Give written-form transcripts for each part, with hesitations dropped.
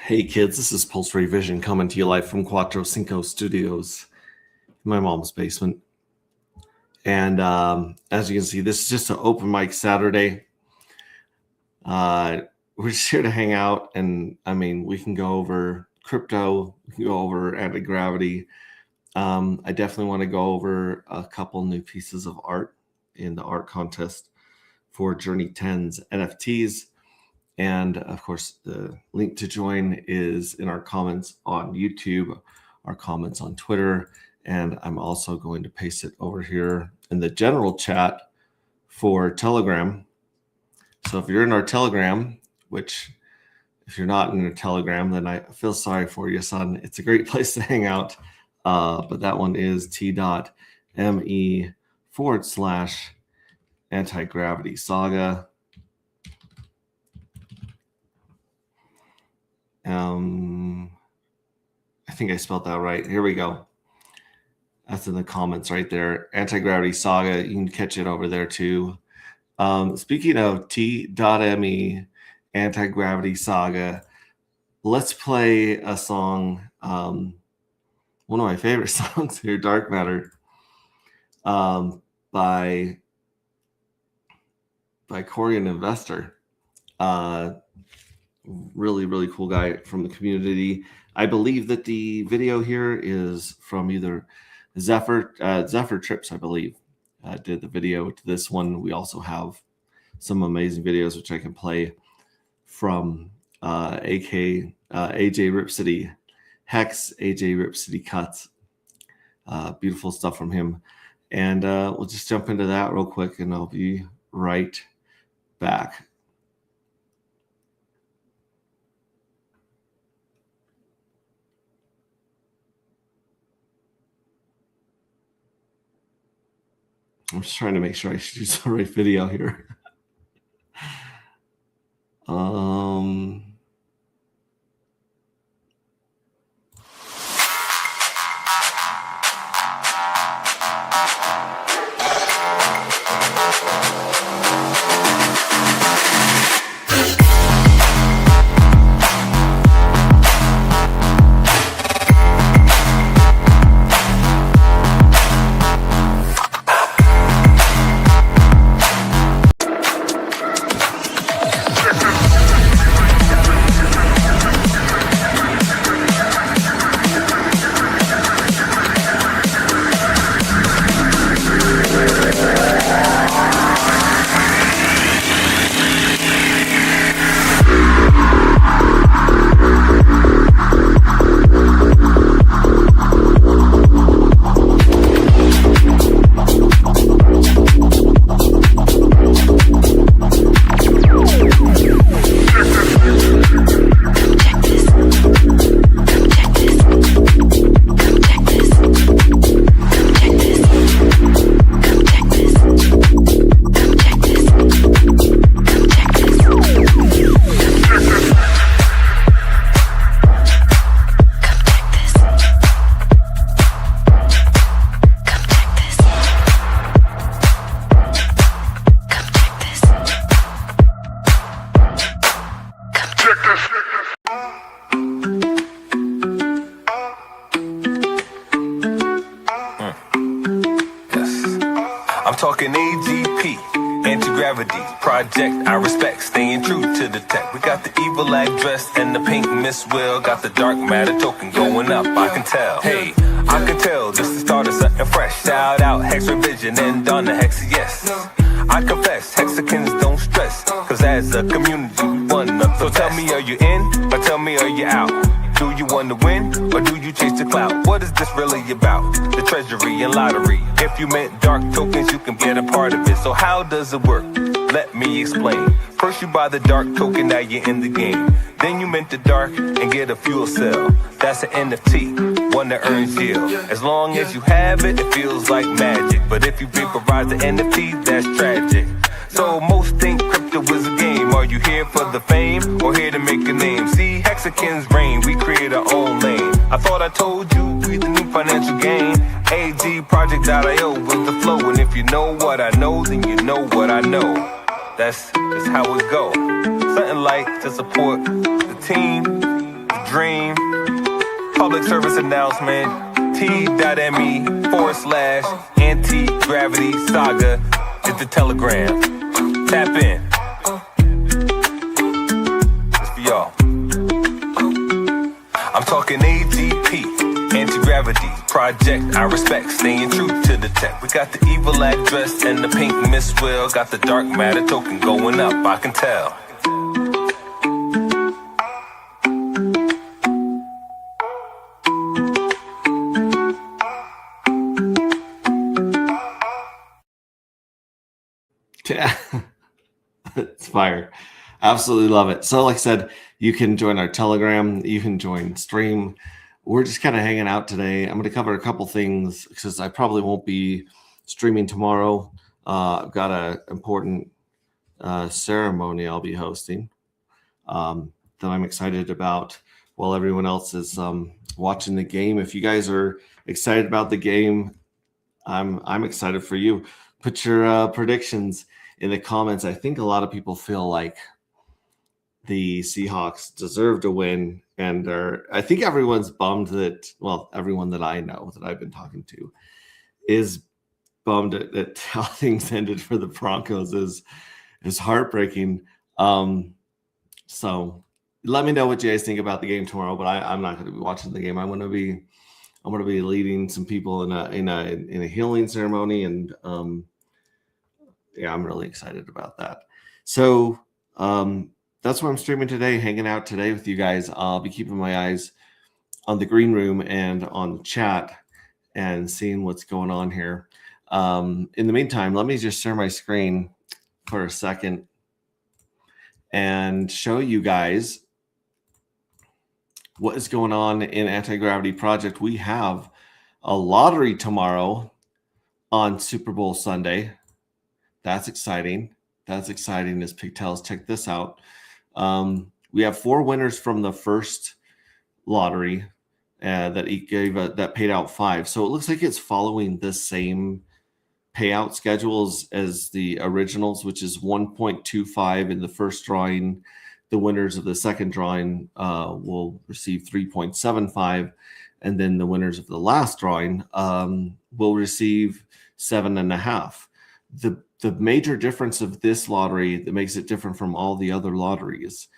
Hey kids, this is Pulse Ray Vision coming to you live from Cuatro Cinco Studios, in my mom's basement. And as you can see, this is just an open mic Saturday. We're just here to hang out, and I mean, we can go over crypto, we can go over anti-gravity. I definitely want to go over a couple new pieces of art in the art contest for Journey 10's NFTs. And of course, the link to join is in our comments on YouTube, our comments on Twitter, and I'm also going to paste it over here in the general chat for Telegram. So if you're in our Telegram, which if you're not in your Telegram, then I feel sorry for you, son. It's a great place to hang out. But that one is t.me/anti-gravity saga. I think I spelled that right. Here we go. That's in the comments right there. Anti-gravity saga. You can catch it over there too. Speaking of t.me anti-gravity saga, let's play a song. One of my favorite songs here, Dark Matter, by Corian Investor. Really cool guy from the community. I believe that the video here is from either Zephyr Trips, I believe, did the video to this one. We also have some amazing videos which I can play from AJ Ripcity Hex, AJ Ripcity Cuts. Beautiful stuff from him. And we'll just jump into that real quick, and I'll be right back. I'm just trying to make sure I choose the right video here. talking AGP, anti-gravity project. I respect staying true to the tech. We got the evil address and the pink Miss Will. Got the dark matter token going up, I can tell. Hey, I can tell this is starting something fresh. Shout out Hex Revision and Donna Hex, yes. I confess, Hexicans don't stress, cause as a community we one up. So tell me, are you in, or tell me, are you out? Do you want to win, or do you chase the clout? What is this really about? The treasury and lottery. If you meant dark tokens, you can get a part of it. So how does it work? Let me explain. First you buy the dark token, now you're in the game. Then you mint the dark and get a fuel cell. That's an NFT, one that earns yield. As long as you have it, it feels like magic. But if you vaporize the NFT, that's tragic. So most think crypto is a game. Are you here for the fame or here to make a name? See, Hexagons reign, we create our own lane. I thought I told you, we the new financial gain. AGProject.io with the flow. And if you know what I know, then you know what I know. That's how it go. Something like to support the team, the dream. Public service announcement. T.me/anti-gravity saga is the Telegram. Tap in. It's for y'all. I'm talking AGP, anti-gravity project. I respect staying true to the tech. We got the evil address and the pink Miss Will. Got the dark matter token going up, I can tell. Yeah. It's fire. Absolutely love it. So like I said, you can join our Telegram, you can join Stream. We're just kind of hanging out today. I'm going to cover a couple things because I probably won't be streaming tomorrow. I've got an important ceremony I'll be hosting that I'm excited about while everyone else is watching the game. If you guys are excited about the game, I'm excited for you. Put your predictions in the comments. I think a lot of people feel like the Seahawks deserve to win, and I think everyone's bummed that, well, everyone that I know that I've been talking to is bummed that how things ended for the Broncos is heartbreaking. So let me know what you guys think about the game tomorrow, but I'm not going to be watching the game. I'm going to be leading some people in a healing ceremony, and yeah, I'm really excited about that. So that's why I'm streaming today, hanging out today with you guys. I'll be keeping my eyes on the green room and on chat and seeing what's going on here. In the meantime, let me just share my screen for a second and show you guys what is going on in Anti-Gravity Project. We have a lottery tomorrow on Super Bowl Sunday. That's exciting. That's exciting as pigtails. Check this out. We have 4 winners from the first lottery that paid out 5. So it looks like it's following the same payout schedules as the originals, which is 1.25 in the first drawing. The winners of the second drawing will receive 3.75, and then the winners of the last drawing will receive 7.5. The major difference of this lottery that makes it different from all the other lotteries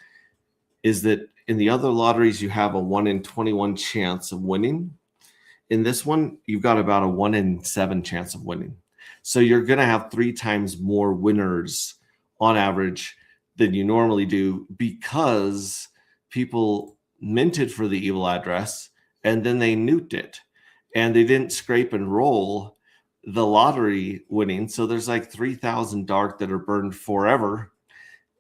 is that in the other lotteries, you have a 1 in 21 chance of winning. In this one, you've got about a 1 in 7 chance of winning. So you're going to have 3 times more winners on average than you normally do, because people minted for the evil address and then they nuked it and they didn't scrape and roll the lottery winning. So there's like 3,000 dark that are burned forever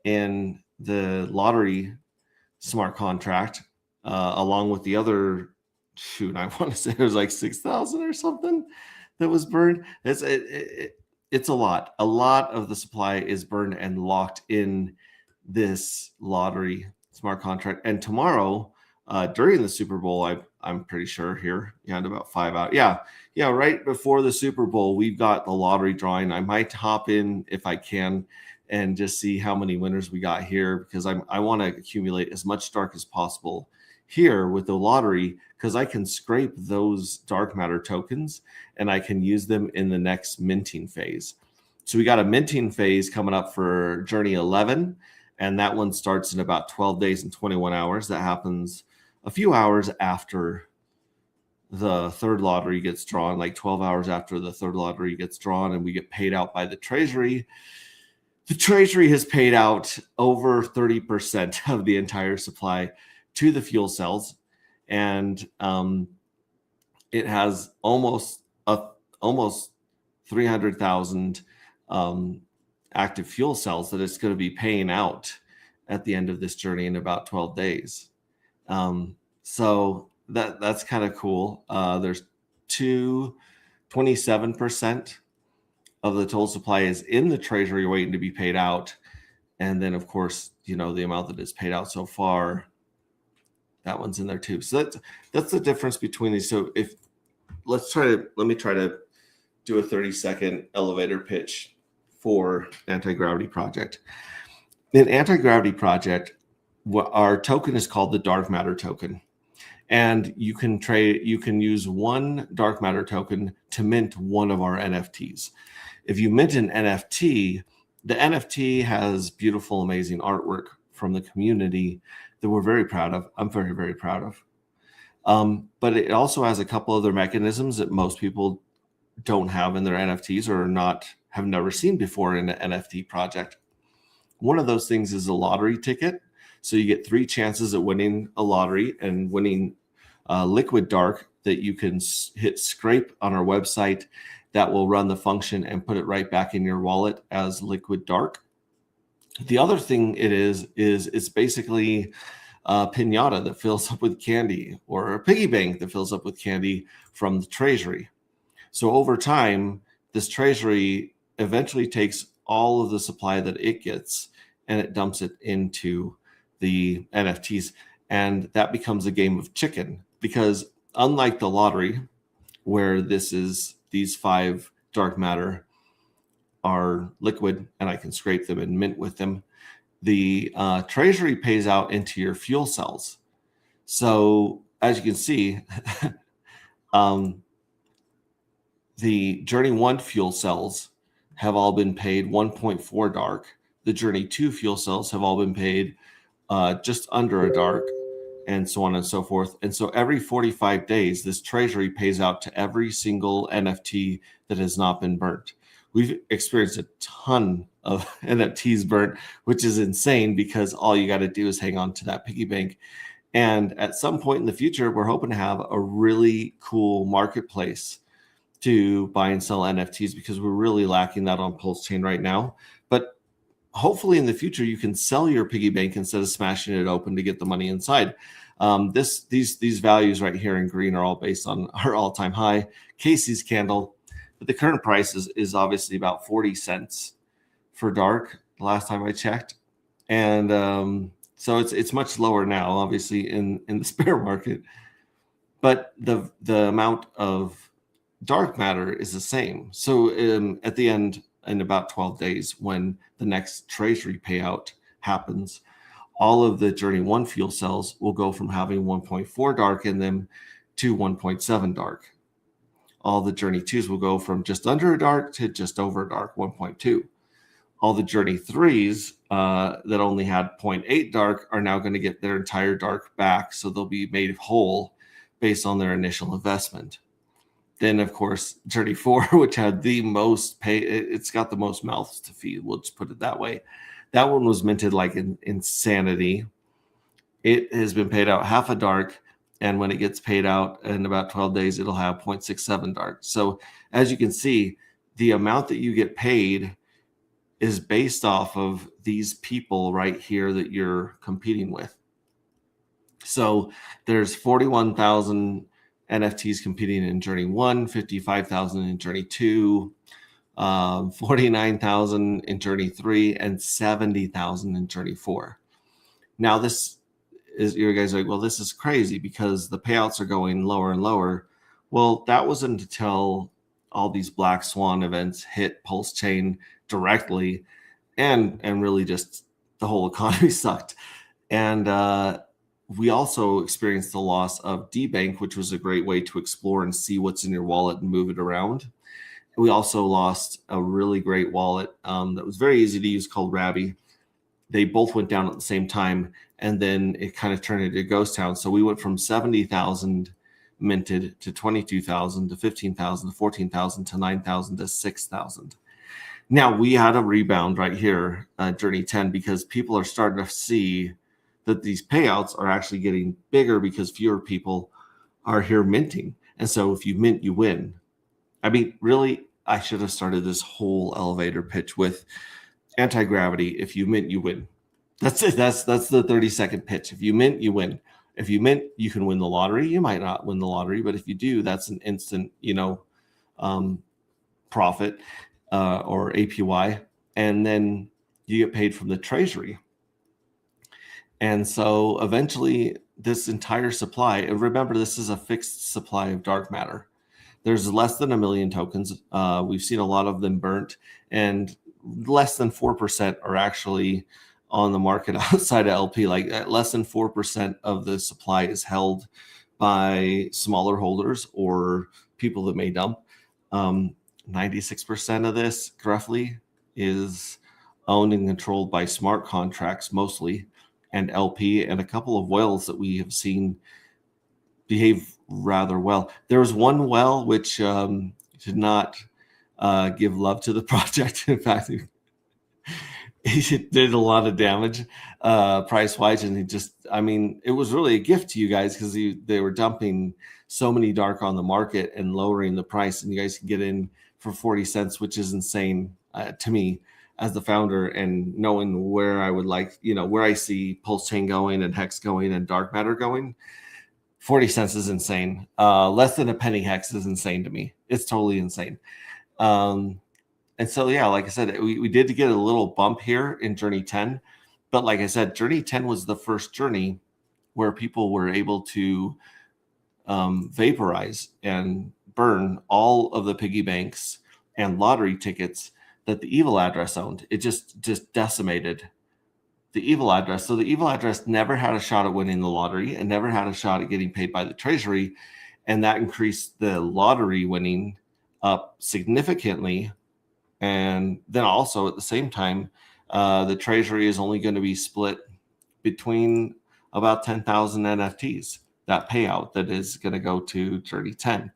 in the lottery smart contract, along with the other, I want to say there's like 6,000 or something that was burned. It's a lot. A lot of the supply is burned and locked in this lottery smart contract. And tomorrow, during the Super Bowl, I'm pretty sure here, in about 5 hours. Yeah, right before the Super Bowl, we've got the lottery drawing. I might hop in if I can and just see how many winners we got here, because I want to accumulate as much dark as possible here with the lottery, because I can scrape those dark matter tokens and I can use them in the next minting phase. So we got a minting phase coming up for Journey 11, and that one starts in about 12 days and 21 hours. That happens a few hours after the third lottery gets drawn, like 12 hours after the third lottery gets drawn, and we get paid out by the Treasury. The Treasury has paid out over 30% of the entire supply to the fuel cells, and it has almost 300,000 active fuel cells that it's going to be paying out at the end of this journey in about 12 days. So that's kind of cool. There's 27% of the total supply is in the treasury waiting to be paid out. And then, of course, the amount that is paid out so far, that one's in there too. So that's the difference between these. So let me try to do a 30-second elevator pitch for Anti-Gravity Project. In Anti-Gravity Project, our token is called the Dark Matter token. And you can use one dark matter token to mint one of our NFTs. If you mint an NFT, the NFT has beautiful, amazing artwork from the community that we're very proud of. I'm very, very proud of. But it also has a couple other mechanisms that most people don't have in their NFTs or have never seen before in an NFT project. One of those things is a lottery ticket. So you get 3 chances at winning a lottery and winning Liquid Dark that you can hit scrape on our website. That will run the function and put it right back in your wallet as Liquid Dark. The other thing it is it's basically a piñata that fills up with candy, or a piggy bank that fills up with candy from the treasury. So over time, this treasury eventually takes all of the supply that it gets and it dumps it into the NFTs. And that becomes a game of chicken, because unlike the lottery, where these 5 dark matter are liquid and I can scrape them and mint with them, the treasury pays out into your fuel cells. So as you can see, the Journey 1 fuel cells have all been paid 1.4 dark. The Journey 2 fuel cells have all been paid just under a dark, and so on and so forth. And so every 45 days, this treasury pays out to every single NFT that has not been burnt. We've experienced a ton of NFTs burnt, which is insane, because all you got to do is hang on to that piggy bank. And at some point in the future, we're hoping to have a really cool marketplace to buy and sell NFTs, because we're really lacking that on Pulse Chain right now. But hopefully in the future, you can sell your piggy bank instead of smashing it open to get the money inside. These values right here in green are all based on our all-time high Casey's candle. But the current price is obviously about 40 cents for dark, last time I checked. And so it's much lower now, obviously, in the spare market. But the amount of dark matter is the same. So at the end, in about 12 days, when the next treasury payout happens, all of the Journey 1 fuel cells will go from having 1.4 dark in them to 1.7 dark. All the Journey 2s will go from just under a dark to just over a dark, 1.2. All the Journey 3s that only had 0.8 dark are now going to get their entire dark back, so they'll be made whole based on their initial investment. Then, of course, Journey 4, which had the most it's got the most mouths to feed, we'll just put it that way. That one was minted like insanity. It has been paid out half a dark, and when it gets paid out in about 12 days, it'll have 0.67 dark. So as you can see, the amount that you get paid is based off of these people right here that you're competing with. So there's 41,000 NFTs competing in Journey 1, 55,000 in Journey 2, 49,000 in Journey 3, and 70,000 in Journey 4. Now this is, you guys are like, well, this is crazy because the payouts are going lower and lower. Well, that wasn't until all these black swan events hit Pulse Chain directly, and really just the whole economy sucked. And we also experienced the loss of DBank, which was a great way to explore and see what's in your wallet and move it around. We also lost a really great wallet that was very easy to use called Rabby. They both went down at the same time, and then it kind of turned into a ghost town. So we went from 70,000 minted to 22,000 to 15,000 to 14,000 to 9,000 to 6,000. Now we had a rebound right here, Journey 10, because people are starting to see that these payouts are actually getting bigger because fewer people are here minting. And so if you mint, you win. I mean, really, I should have started this whole elevator pitch with anti-gravity. If you mint, you win. That's it. That's the 30-second pitch. If you mint, you win. If you mint, you can win the lottery. You might not win the lottery, but if you do, that's an instant, profit or APY, and then you get paid from the treasury. And so eventually this entire supply, and remember, this is a fixed supply of dark matter. There's less than 1 million tokens. We've seen a lot of them burnt, and less than 4% are actually on the market outside of LP. Like less than 4% of the supply is held by smaller holders or people that may dump. 96% of this roughly is owned and controlled by smart contracts mostly, and LP, and a couple of whales that we have seen behave rather well. There was one whale which did not give love to the project. In fact, he did a lot of damage price-wise, and it was really a gift to you guys because they were dumping so many dark on the market and lowering the price, and you guys can get in for 40 cents, which is insane to me as the founder, and knowing where I would where I see Pulse Chain going and Hex going and dark matter going. 40 cents is insane. Less than a penny Hex is insane to me. It's totally insane. And so, yeah, like I said, we did get a little bump here in Journey 10. But like I said, Journey 10 was the first journey where people were able to vaporize and burn all of the piggy banks and lottery tickets that the evil address owned. It just decimated the evil address. So the evil address never had a shot at winning the lottery and never had a shot at getting paid by the treasury. And that increased the lottery winning up significantly. And then also at the same time, the treasury is only going to be split between about 10,000 NFTs, that payout that is going to go to Journey 10.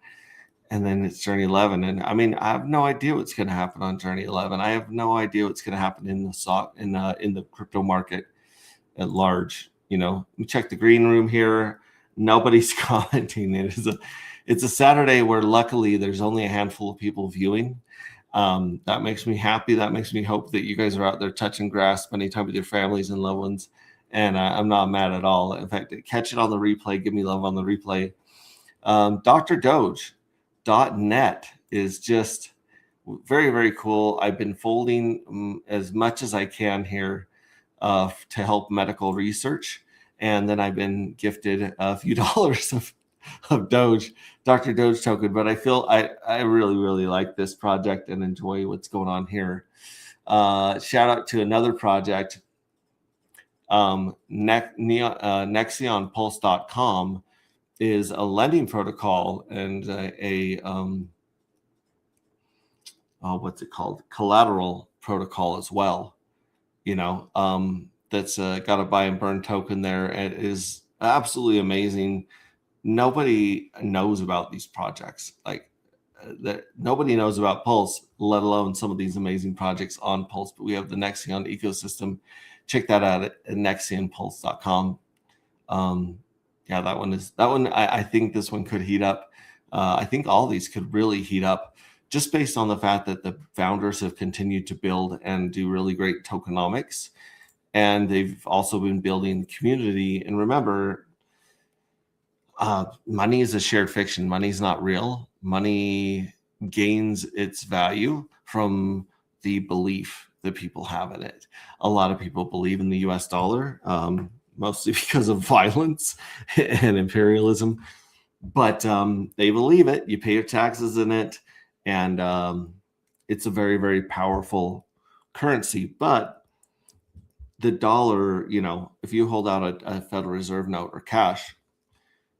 And then it's Journey 11. And I have no idea what's going to happen on Journey 11. I have no idea what's going to happen in the stock, in the crypto market at large. We check the green room here. Nobody's commenting. It's a Saturday where luckily there's only a handful of people viewing. That makes me happy. That makes me hope that you guys are out there touching grass, spending time with your families and loved ones. And I'm not mad at all. In fact, catch it on the replay. Give me love on the replay. Dr. Doge.net is just very, very cool. I've been folding as much as I can here to help medical research. And then I've been gifted a few dollars of Doge, Dr. Doge token. But I feel I really, really like this project and enjoy what's going on here. Shout out to another project, NexionPulse.com is a lending protocol and what's it called? Collateral protocol as well. That's got a buy and burn token there. It is absolutely amazing. Nobody knows about these projects. Nobody knows about Pulse, let alone some of these amazing projects on Pulse. But we have the Nexion ecosystem. Check that out at NexionPulse.com. That one. I think this one could heat up. I think all these could really heat up just based on the fact that the founders have continued to build and do really great tokenomics. And they've also been building community. And remember, money is a shared fiction. Money is not real. Money gains its value from the belief that people have in it. A lot of people believe in the US dollar, mostly because of violence and imperialism. But they believe it. You pay your taxes in it. And it's a very, very powerful currency. But the dollar, if you hold out a Federal Reserve note or cash,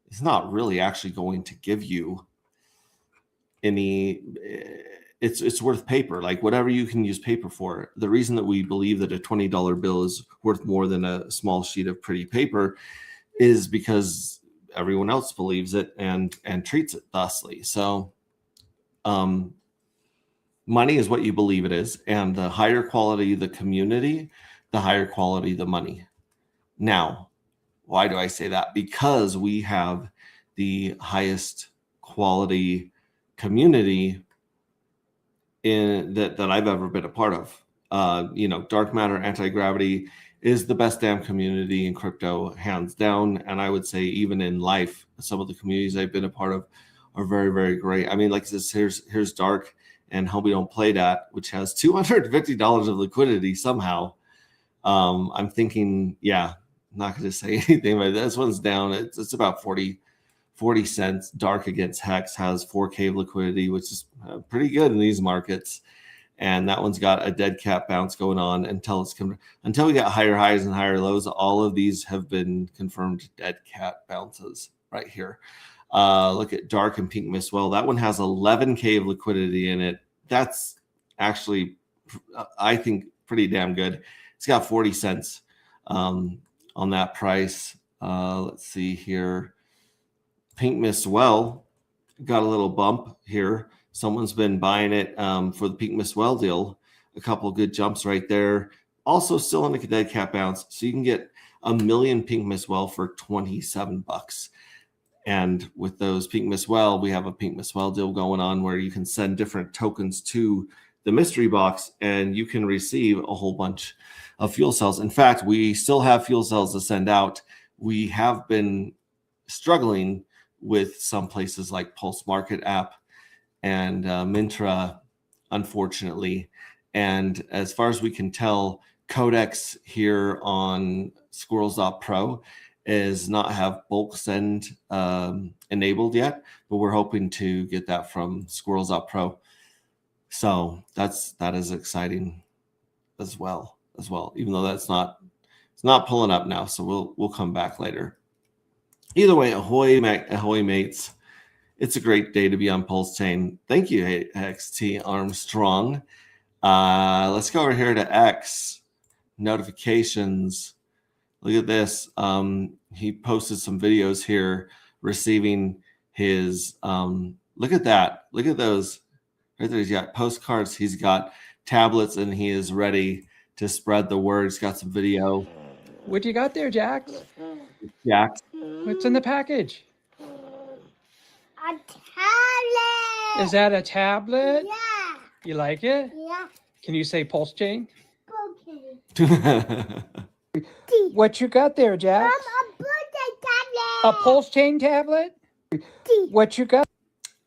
it's not really actually going to give you any. It's worth paper, like whatever you can use paper for. The reason that we believe that a $20 bill is worth more than a small sheet of pretty paper is because everyone else believes it and treats it thusly. So money is what you believe it is, and the higher quality the community, the higher quality the money. Now, why do I say that? Because we have the highest quality community in that I've ever been a part of. Dark matter anti-gravity is the best damn community in crypto, hands down. And I would say even in life, some of the communities I've been a part of are very, very great. I mean, like this, here's Dark and Homie Don't Play That, which has $250 of liquidity somehow. I'm thinking, yeah, not going to say anything, but this one's down. It's about 40 cents. Dark against Hex has 4K of liquidity, which is pretty good in these markets. And that one's got a dead cat bounce going on until we get higher highs and higher lows. All of these have been confirmed dead cat bounces right here. Look at Dark and Pink Mistwell. That one has 11K of liquidity in it. That's actually, I think, pretty damn good. It's got 40 cents on that price. Let's see here. Pink Mistwell got a little bump here. Someone's been buying it for the Pink Mistwell deal. A couple of good jumps right there. Also still in the dead cat bounce. So you can get 1 million Pink Mistwell for $27. And with those Pink Mistwell, we have a Pink Mistwell deal going on where you can send different tokens to the mystery box and you can receive a whole bunch of fuel cells. In fact, we still have fuel cells to send out. We have been struggling with some places like Pulse Market app and Mintra, unfortunately. And as far as we can tell, Codex here on Squirrels.pro is not have bulk send enabled yet, but we're hoping to get that from Squirrels.pro. So that is exciting as well, even though it's not pulling up now. So we'll come back later. Either way, ahoy mates. It's a great day to be on Pulse Chain. Thank you, XT Armstrong. Let's go over here to X notifications. Look at this. He posted some videos here receiving his look at that. Look at those. Right there, he's got postcards, he's got tablets, and he is ready to spread the word. He's got some video. What you got there, Jax? Jax. What's in the package? A tablet. Is that a tablet? Yeah. You like it? Yeah. Can you say Pulse Chain? Okay. What you got there, Jax? A birthday tablet. A Pulse Chain tablet? What you got?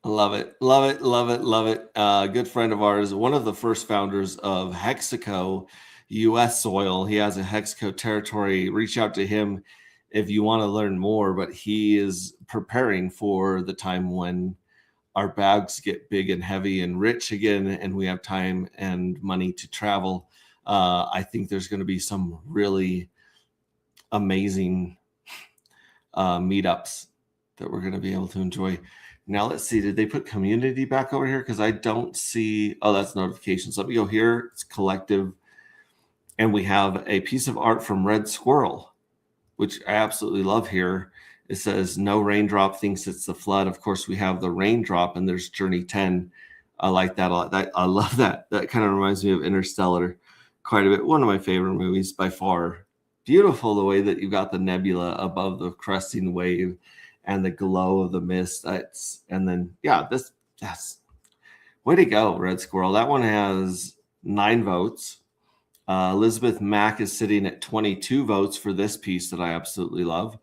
Love it. Love it. Love it. Love it. Good friend of ours, one of the first founders of Hexaco US soil. He has a Hexaco territory. Reach out to him if you want to learn more, but he is preparing for the time when our bags get big and heavy and rich again, and we have time and money to travel. I think there's going to be some really amazing meetups that we're going to be able to enjoy. Now, let's see. Did they put community back over here? Because I don't see. Oh, that's notifications. Let me go here. It's collective. And we have a piece of art from Red Squirrel, which I absolutely love here. It says, no raindrop thinks it's the flood. Of course, we have the raindrop, and there's Journey 10. I like that a lot. I love that. That kind of reminds me of Interstellar quite a bit. One of my favorite movies by far. Beautiful the way that you got the nebula above the cresting wave and the glow of the mist. And then, yeah, that's way to go, Red Squirrel. That one has 9 votes. Elizabeth Mack is sitting at 22 votes for this piece that I absolutely love.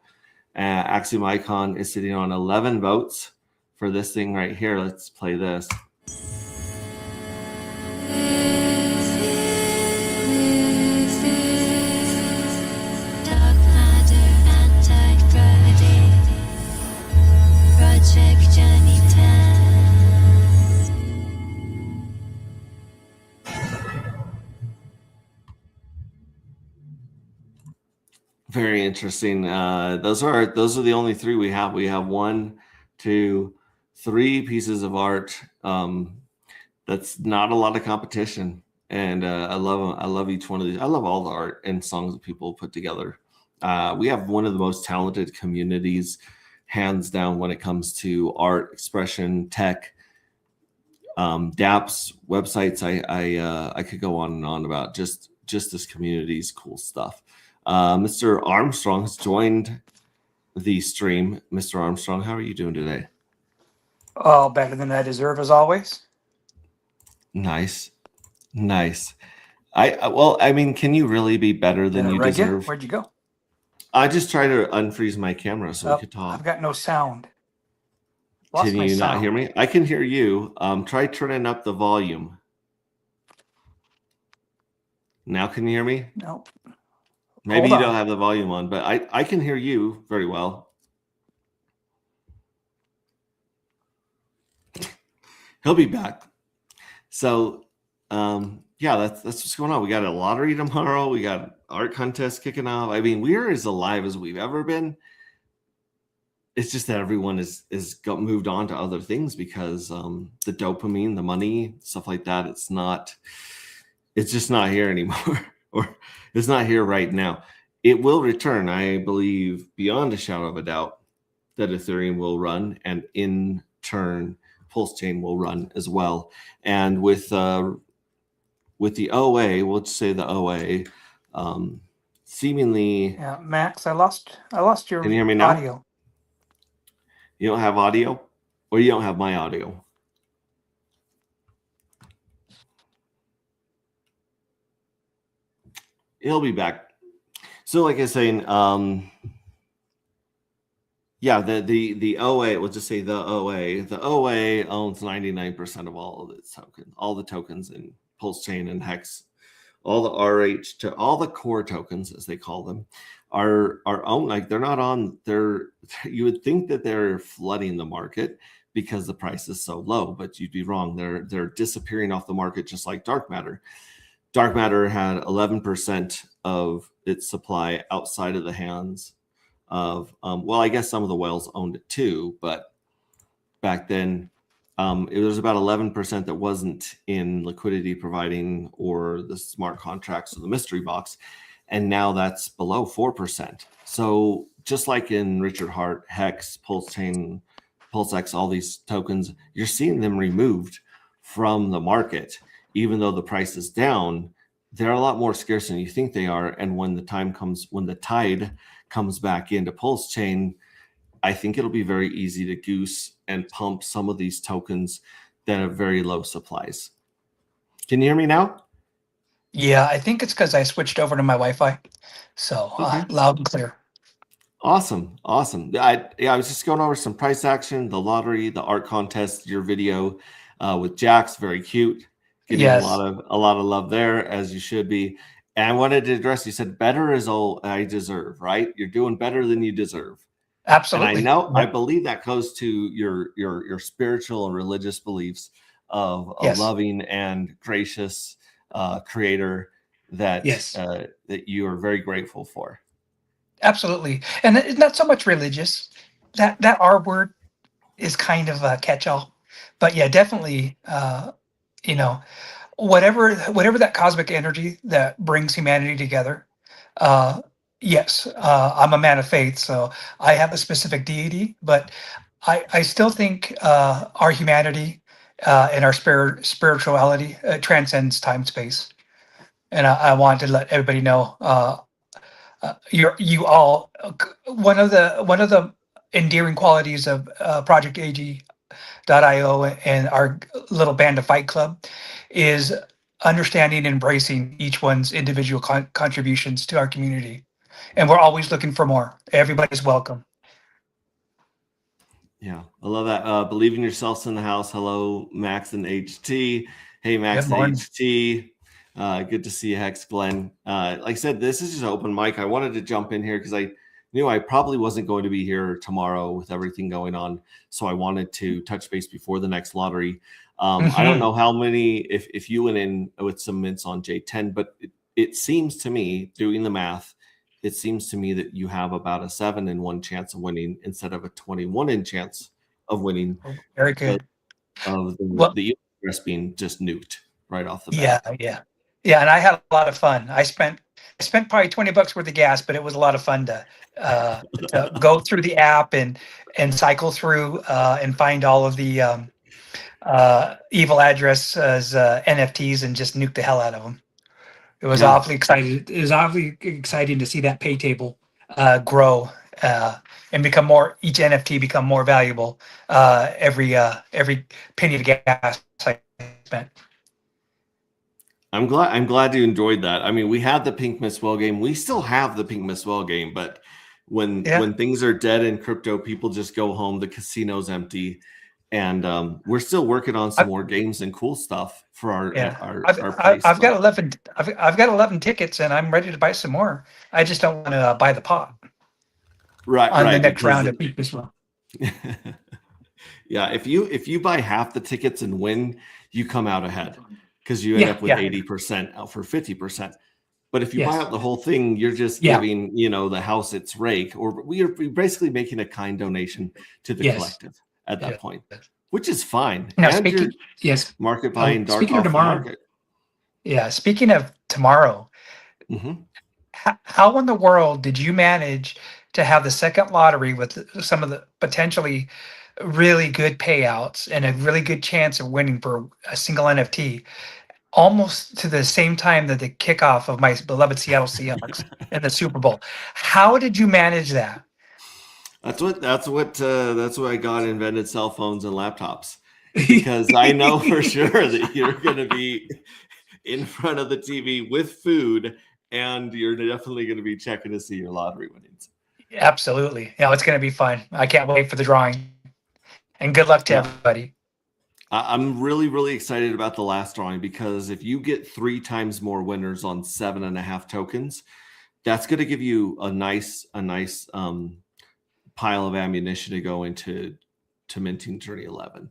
Axiom Icon is sitting on 11 votes for this thing right here. Let's play this. Dark matter, anti-gravity, Project Journey 10. Very interesting. Those are the only 3 we have. We have 1, 2, 3 pieces of art. That's not a lot of competition, and I love them. I love each one of these. I love all the art and songs that people put together. We have one of the most talented communities, hands down, when it comes to art, expression, tech, dApps, websites. I could go on and on about just this community's cool stuff. Mr. Armstrong has joined the stream. Mr. Armstrong, how are you doing today? Oh, better than I deserve, as always. Nice. Well, I mean, can you really be better Did than I you reg you? deserve? Where'd you go? I just try to unfreeze my camera so we Oh, could talk. I've got no sound. Lost Can my you not sound. hear me? I can hear you. Try turning up the volume. Now can you hear me? No. Maybe Hold you on. don't have the volume on, but I can hear you very well. He'll be back. So, yeah, that's what's going on. We got a lottery tomorrow. We got art contest kicking off. I mean, we're as alive as we've ever been. It's just that everyone is got moved on to other things because the dopamine, the money, stuff like that. It's just not here anymore, or it's not here right now. It will return, I believe, beyond a shadow of a doubt, that Ethereum will run, and in turn, Pulse Chain will run as well. And with the OA, we'll just say the OA, seemingly. Yeah, Max, I lost your Can you hear me now? audio. You don't have audio, or you don't have my audio. He'll be back. So, like I was saying, yeah, the OA. We'll just say the OA. The OA owns 99% of all of its tokens, all the tokens in Pulse Chain and Hex, all the RH to all the core tokens, as they call them, are owned. Like they're not on. You would think that they're flooding the market because the price is so low, but you'd be wrong. They're disappearing off the market just like dark matter. Dark matter had 11% of its supply outside of the hands of, well, I guess some of the whales owned it too, but back then it was about 11% that wasn't in liquidity providing or the smart contracts or the mystery box. And now that's below 4%. So just like in Richard Heart, Hex, Pulse Chain, PulseX, all these tokens, you're seeing them removed from the market. Even though the price is down, they're a lot more scarce than you think they are. And when the time comes, when the tide comes back into Pulse Chain, I think it'll be very easy to goose and pump some of these tokens that have very low supplies. Can you hear me now? Yeah, I think it's because I switched over to my Wi-Fi, so Okay. loud and clear. Awesome. I was just going over some price action, the lottery, the art contest, your video with Jax, very cute. Getting Yes. a lot of love there, as you should be. And I wanted to address, you said better is all I deserve, right? You're doing better than you deserve. Absolutely. And I know, I believe that goes to your spiritual and religious beliefs of a Yes. loving and gracious creator that Yes. that you are very grateful for. Absolutely. And it's not so much religious. That R word is kind of a catch-all. But yeah, definitely, you know, whatever that cosmic energy that brings humanity together. Yes, I'm a man of faith, so I have a specific deity, but I still think our humanity and our spirituality transcends time space. And I want to let everybody know you all one of the endearing qualities of Project AG.io and our little band of Fight Club is understanding and embracing each one's individual contributions to our community. And we're always looking for more. Everybody's welcome. Yeah, I love that. Believe in yourselves in the house. Hello, Max and HT. Hey, Max Good morning. and HT. Good to see you, Hex Glenn. Like I said, this is just an open mic. I wanted to jump in here because I knew I probably wasn't going to be here tomorrow with everything going on. So I wanted to touch base before the next lottery. I don't know how many, if you went in with some mints on J10, but it seems to me, doing the math, it seems to me that you have about a 7 in 1 chance of winning instead of a 21 in chance of winning. Very good. Of Well- the US being just nuked right off the bat. Yeah. And I had a lot of fun. I spent probably $20 worth of gas, but it was a lot of fun to go through the app and cycle through and find all of the evil addresses, NFTs, and just nuke the hell out of them. It was awfully exciting. It was awfully exciting to see that pay table grow and become more. Each NFT become more valuable. Every penny of gas I spent. I'm glad you enjoyed that. I mean, we had the Pink Miss Well game. We still have the Pink Miss Well game, but when things are dead in crypto, people just go home. The casino's empty, and we're still working on some more games and cool stuff for our place. I've got 11. I've got 11 tickets, and I'm ready to buy some more. I just don't want to buy the pot on the next round of Pink Miss Well. Yeah, if you buy half the tickets and win, you come out ahead because you end up with 80% out for 50%. But if you buy out the whole thing, you're just giving the house its rake, or we're basically making a kind donation to the collective at that point, which is fine. Now, and market buying dark off tomorrow. Market. Yeah, speaking of tomorrow, how in the world did you manage to have the second lottery with some of the potentially really good payouts and a really good chance of winning for a single NFT almost to the same time that the kickoff of my beloved Seattle Seahawks in the Super Bowl? How did you manage that? That's why God invented cell phones and laptops, because I know for sure that you're going to be in front of the TV with food, and you're definitely going to be checking to see your lottery winnings. Absolutely. Yeah, it's going to be fun. I can't wait for the drawing. And good luck to everybody. I'm really, really excited about the last drawing, because if you get 3 times more winners on 7.5 tokens, that's going to give you a nice pile of ammunition to go into minting Journey 11.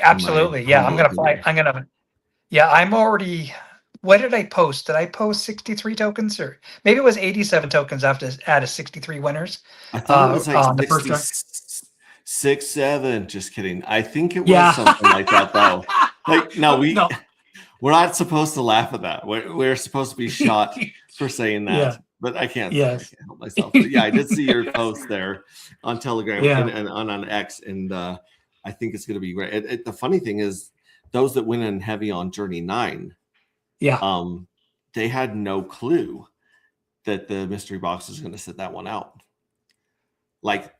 Absolutely. Yeah, I'm already. What did I post? Did I post 63 tokens, or maybe it was 87 tokens after out of 63 winners? I thought it was like the first round. 6, 7. Just kidding. I think it was something like that, though. Like, we're not supposed to laugh at that. We're supposed to be shot for saying that. But I can't. I can't help myself. But I did see your post there on Telegram and on X, and I think it's going to be great. The funny thing is, those that went in heavy on Journey 9, they had no clue that the mystery box is going to set that one out. Like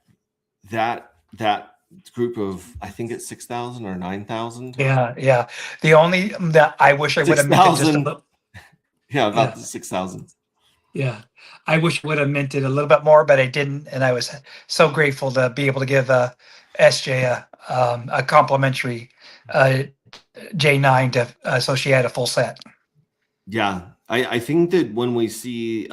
that group of, I think it's 6,000 or 9,000. Yeah. The only that I wish I would have minted just a little. About 6,000. Yeah, I wish I would have minted a little bit more, but I didn't, and I was so grateful to be able to give SJ a complimentary J9 so she had a full set. Yeah, I think that when we see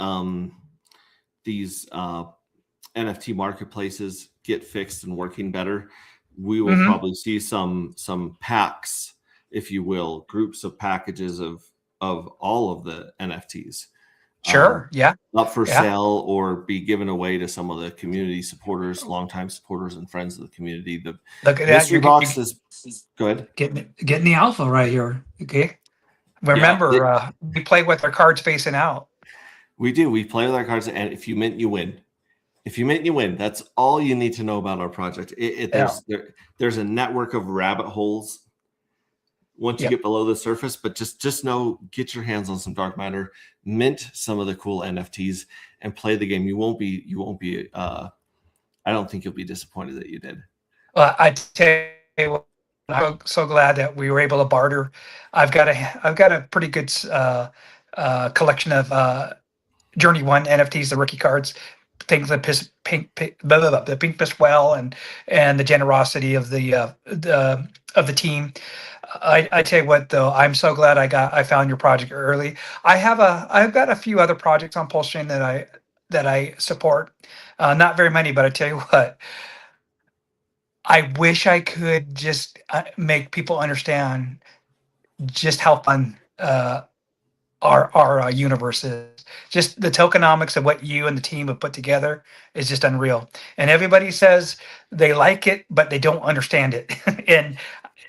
these NFT marketplaces get fixed and working better, we will probably see some packs, if you will, groups of packages of all of the NFTs. Sure. Up for sale or be given away to some of the community supporters, longtime supporters and friends of the community. The mystery box is good. Getting the alpha right here. Okay. Remember, we play with our cards facing out. We do. We play with our cards, and if you mint, you win. If you mint, you win. That's all you need to know about our project. There's a network of rabbit holes once you get below the surface, but just know, get your hands on some dark matter, mint some of the cool NFTs, and play the game. You won't be I don't think you'll be disappointed that you did. Well, I tell you what, I'm so glad that we were able to barter. I've got a pretty good collection of Journey 1 NFTs, the rookie cards, things like the Pink Miss Well and the generosity of the team. I tell you what, though, I'm so glad I found your project early. I've got a few other projects on PulseChain that I support. Not very many, but I tell you what, I wish I could just make people understand just how fun our universe is. Just the tokenomics of what you and the team have put together is just unreal. And everybody says they like it, but they don't understand it. And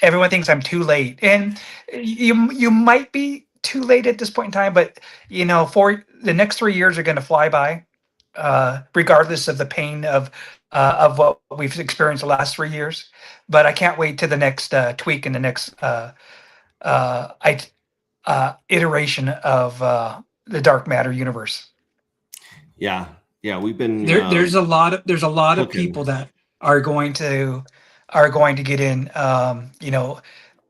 everyone thinks I'm too late. And you might be too late at this point in time, but for the next 3 years are going to fly by, regardless of the pain of what we've experienced the last 3 years. But I can't wait to the next tweak and the next iteration of the dark matter universe. Yeah, we've been there's a lot of people that are going to get in.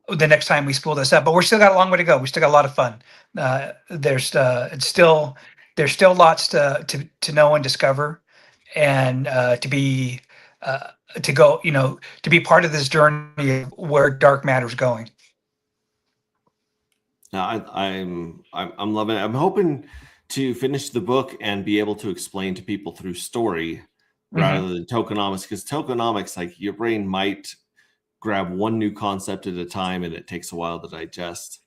the next time we spool this up. But we're still got a long way to go. We still got a lot of fun. There's still lots to know and discover, and to go, to be part of this journey of where dark matter's going. I'm loving it. I'm hoping to finish the book and be able to explain to people through story rather than tokenomics, because tokenomics, like, your brain might grab one new concept at a time and it takes a while to digest.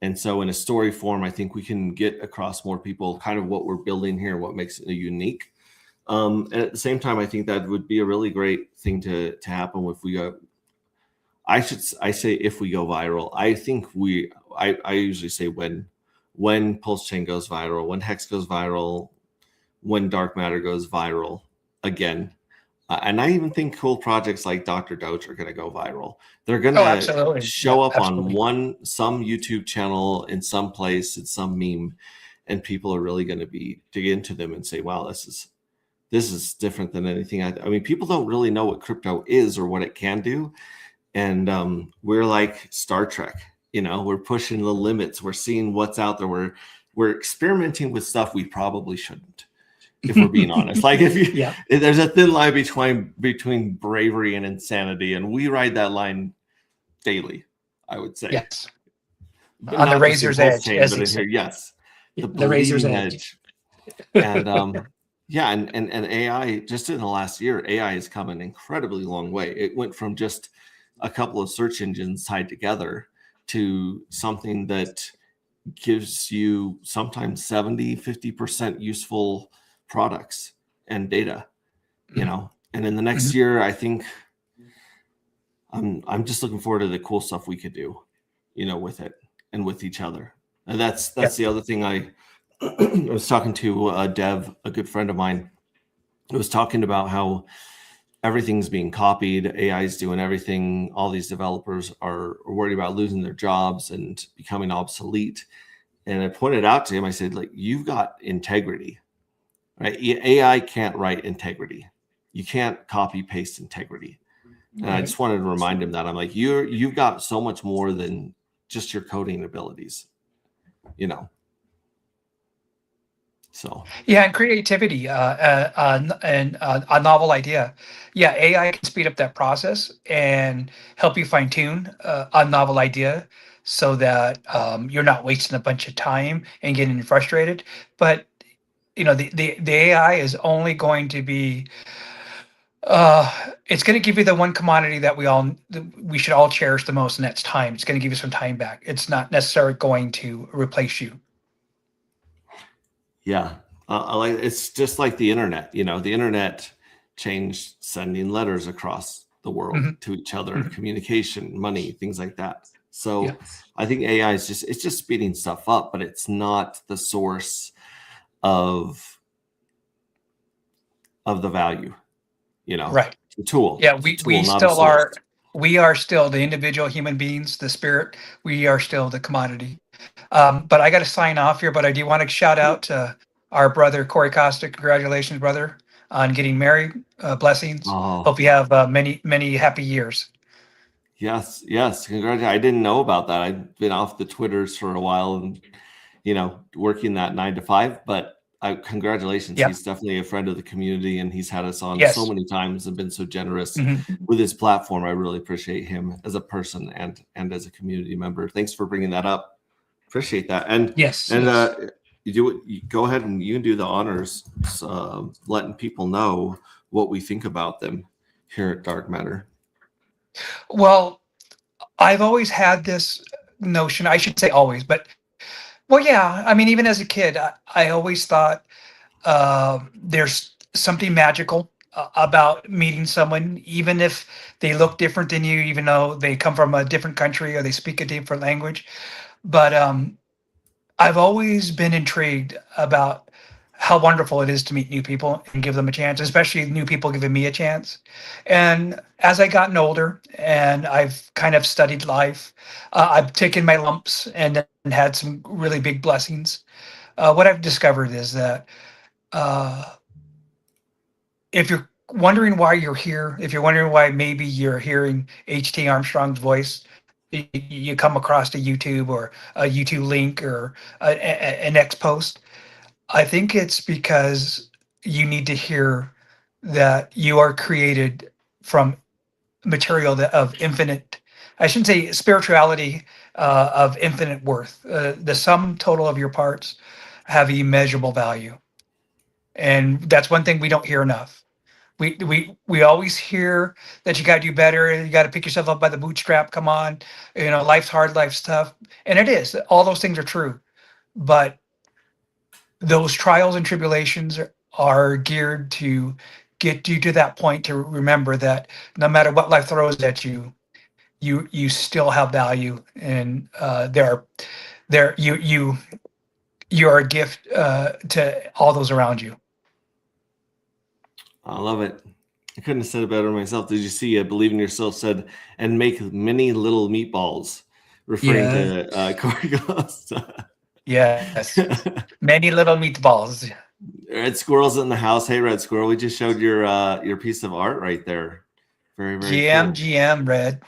And so in a story form, I think we can get across more people kind of what we're building here, what makes it unique. And at the same time, I think that would be a really great thing to happen if we go. I say if we go viral. I think I usually say when Pulse Chain goes viral, when Hex goes viral, when dark matter goes viral again. And I even think cool projects like Dr. Doge are going to go viral. They're going to show up on some YouTube channel in some place, in some meme, and people are really going to dig into them and say, wow, this is different than anything. I mean, people don't really know what crypto is or what it can do. And we're like Star Trek, we're pushing the limits. We're seeing what's out there. We're experimenting with stuff we probably shouldn't, if we're being honest. Like, there's a thin line between bravery and insanity, and we ride that line daily, I would say. Yes. But on the razor's edge. Yes. The razor's edge. And and AI, just in the last year, AI has come an incredibly long way. It went from just a couple of search engines tied together to something that gives you sometimes 50% useful products and data, and in the next year, I think I'm just looking forward to the cool stuff we could do, with it and with each other. And that's the other thing. I was talking to Dev, a good friend of mine, who was talking about how everything's being copied. AI is doing everything. All these developers are worried about losing their jobs and becoming obsolete. And I pointed out to him, I said, like, you've got integrity, right? AI can't write integrity. You can't copy paste integrity. And I just wanted to remind him that. I'm like, you've got so much more than just your coding abilities, So and creativity and a novel idea. AI can speed up that process and help you fine tune a novel idea so that you're not wasting a bunch of time and getting frustrated. But the AI is only going to be it's going to give you the one commodity that we should all cherish the most, and that's time. It's going to give you some time back. It's not necessarily going to replace you. Yeah, it's just like the internet. The internet changed sending letters across the world to each other, communication, money, things like that. So I think AI is just speeding stuff up, but it's not the source of the value. Right. The tool. Yeah, we still are. We are still the individual human beings, the spirit. We are still the commodity. But I got to sign off here. But I do want to shout out to our brother Corey Costa. Congratulations, brother, on getting married. Blessings. Hope you have many, many happy years. Yes. Congratulations. I didn't know about that. I've been off the Twitters for a while and, working that 9 to 5. But congratulations. He's definitely a friend of the community, and he's had us on so many times and been so generous with his platform. I really appreciate him as a person and as a community member. Thanks for bringing that up. Appreciate that. And you go ahead and you can do the honors, letting people know what we think about them here at Dark Matter. Well, I've always had this notion. I should say always, but I mean, even as a kid, I always thought there's something magical about meeting someone, even if they look different than you, even though they come from a different country or they speak a different language. But I've always been intrigued about how wonderful it is to meet new people and give them a chance, especially new people giving me a chance. And as I gotten older and I've kind of studied life, I've taken my lumps and had some really big blessings. What I've discovered is that if you're wondering why you're here, if you're wondering why maybe you're hearing H.T. Armstrong's voice, you come across a YouTube or a YouTube link or an X post. I think it's because you need to hear that you are created from material of infinite, I shouldn't say spirituality, of infinite worth. The sum total of your parts have immeasurable value. And that's one thing we don't hear enough. We always hear that you got to do better. You got to pick yourself up by the bootstrap. Come on, life's hard, life's tough, and it is. All those things are true, but those trials and tribulations are geared to get you to that point to remember that no matter what life throws at you, you still have value, and you are a gift to all those around you. I love it. I couldn't have said it better myself. Did you see Believe in Yourself said, and make many little meatballs, referring to Corey Ghost. Yes. Many little meatballs. Red Squirrel's in the house. Hey, Red Squirrel, we just showed your piece of art right there. Very, very GM, Red.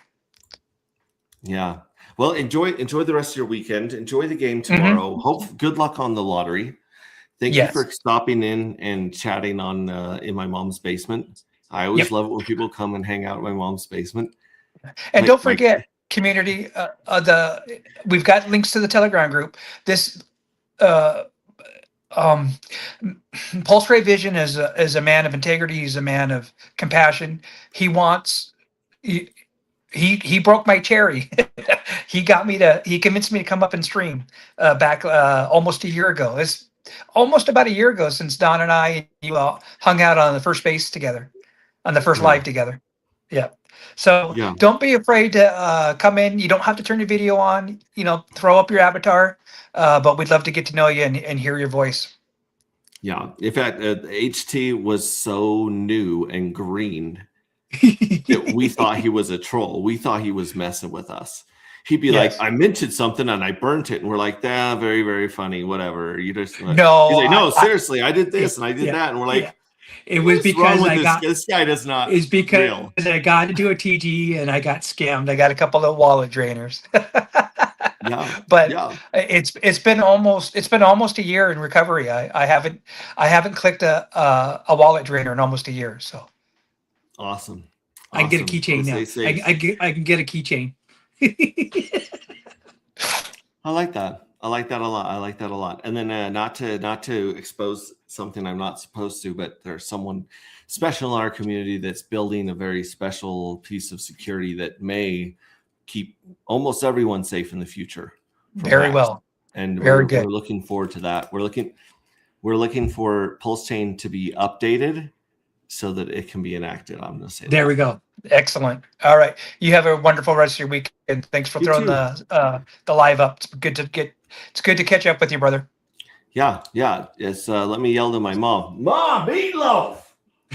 Yeah. Well, enjoy the rest of your weekend. Enjoy the game tomorrow. Good luck on the lottery. Thank you for stopping in and chatting on in my mom's basement. I always love it when people come and hang out in my mom's basement. And don't forget, community, we've got links to the Telegram group. This Pulse Ray Vision is a man of integrity. He's a man of compassion. He broke my cherry. He convinced me to come up and stream back almost a year ago. It's almost about a year ago since Don and I hung out on the first base together, on the first live together. Yeah. So don't be afraid to come in. You don't have to turn your video on, throw up your avatar, but we'd love to get to know you and hear your voice. Yeah. In fact, HT was so new and green that we thought he was a troll. We thought he was messing with us. He'd be like, I mentioned something and I burnt it. And we're like, very, very funny. Whatever. You just no. He's like, no, seriously, I did this and I did that. And we're like, it was because this guy does not. It's because real. I got to do a TG and I got scammed. I got a couple of wallet drainers. But it's been almost a year in recovery. I haven't clicked a wallet drainer in almost a year. So awesome. I can get a keychain now. I can get a keychain. I like that. I like that a lot. And then not to expose something I'm not supposed to, but there's someone special in our community that's building a very special piece of security that may keep almost everyone safe in the future. Very well. And we're looking forward to that. We're looking for Pulse Chain to be updated so that it can be enacted. I'm going to say there we go. Excellent. All right. You have a wonderful rest of your week, and thanks for throwing the live up. It's good to catch up with you, brother. Yeah. It's let me yell to my mom. Mom, meatloaf.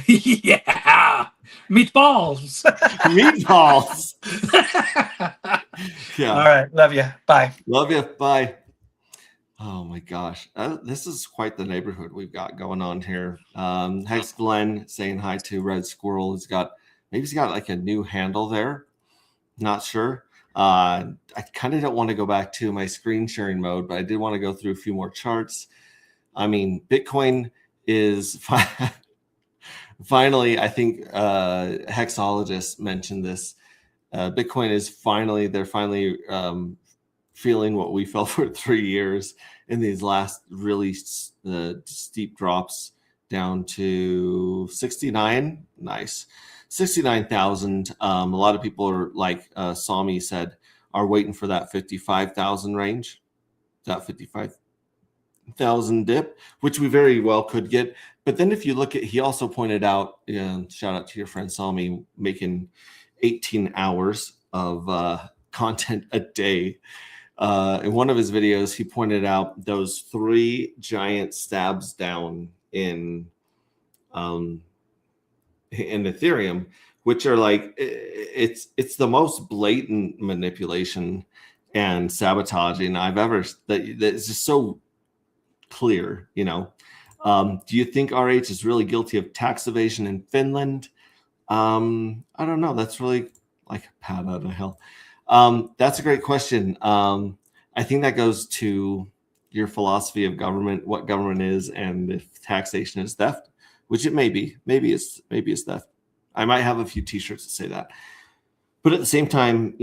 Yeah. Meatballs. Meatballs. Yeah. All right. Love you. Bye. Love you. Bye. Oh my gosh. This is quite the neighborhood we've got going on here. Hex Glenn saying hi to Red Squirrel. He's got like a new handle there. Not sure. I kind of don't want to go back to my screen sharing mode, but I did want to go through a few more charts. I mean, Bitcoin is finally, I think Hexologist mentioned this. Bitcoin is they're finally feeling what we felt for 3 years in these last really steep drops down to 69. Nice. 69,000. A lot of people are like Sami said, are waiting for that 55,000 range, that 55,000 dip, which we very well could get. But then if you look at, he also pointed out, shout out to your friend Sami, making 18 hours of content a day. In one of his videos, he pointed out those 3 giant stabs down in Ethereum, which are like, it's the most blatant manipulation and sabotaging I've ever, that's just so clear, Do you think RH is really guilty of tax evasion in Finland? I don't know. That's really like a pat out of hell. That's a great question. I think that goes to your philosophy of government, what government is, and if taxation is theft, which it may be. Maybe it's theft. I might have a few T-shirts that say that. But at the same time,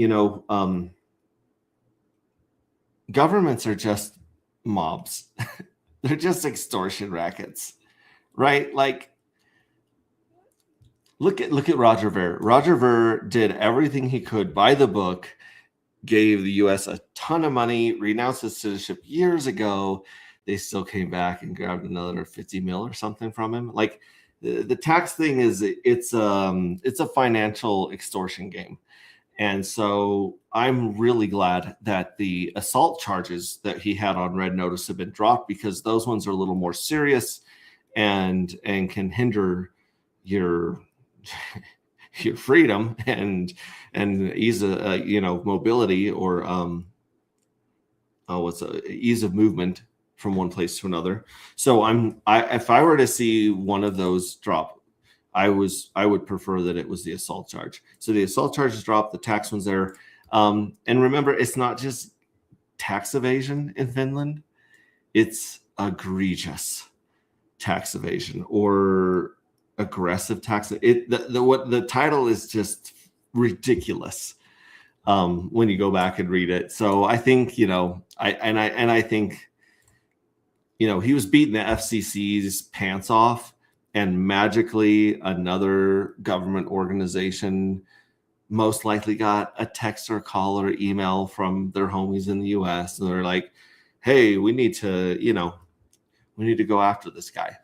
governments are just mobs. They're just extortion rackets, right? Like, look at Roger Ver. Roger Ver did everything he could by the book, gave the U.S. a ton of money, renounced his citizenship years ago. They still came back and grabbed another 50 mil or something from him. Like, the tax thing it's a financial extortion game. And so I'm really glad that the assault charges that he had on Red Notice have been dropped, because those ones are a little more serious and can hinder your freedom and ease of mobility, or ease of movement from one place to another. So if I were to see one of those drop, I would prefer that it was the assault charge. So the assault charge is dropped, the tax one's there. And remember, it's not just tax evasion in Finland, it's egregious tax evasion or aggressive tax. The title is just ridiculous when you go back and read it. So I think, I think, he was beating the FCC's pants off, and magically another government organization most likely got a text or a call or email from their homies in the US, and they're like, hey, we need to go after this guy.